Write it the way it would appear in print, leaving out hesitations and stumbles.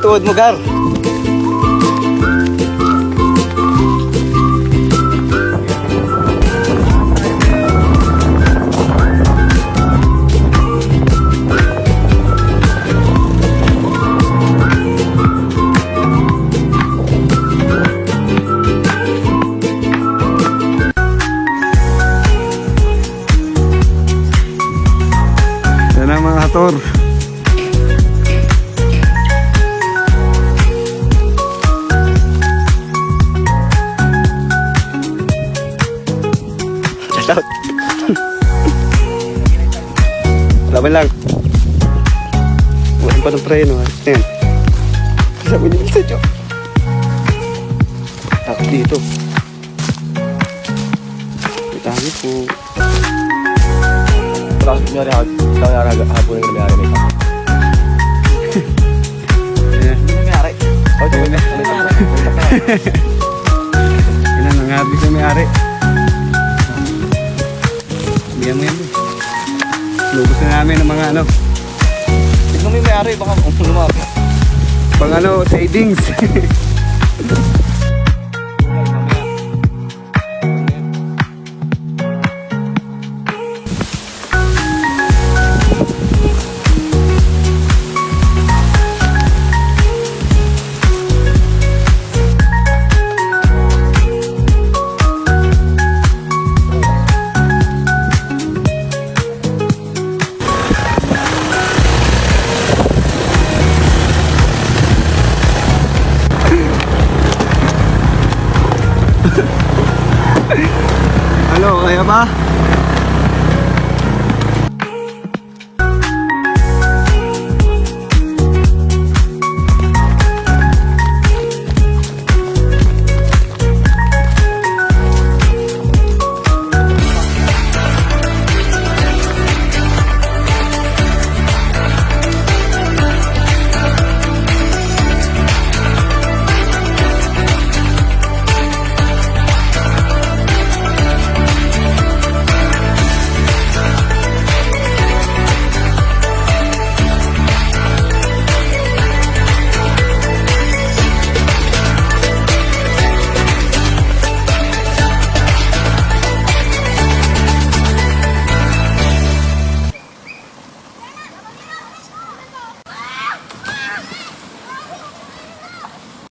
tuod mo, Gar. Yan ang mga hator. Shout out. Laban lang. Buwan pa ng preno. Ayan. Sabi niyo sa Diyo. Ako dito. Dami po. Tapos kunyari hapon yung nangyari may pa. Ayan. Nangyari? Oh, di ba? Yan ang nangabi sa may-ari. Bigyan mo yan. Lubos na namin ng mga ano. Tignan mo yung may-ari, baka lumaki. Pang ano, savings. Ano, kaya ba?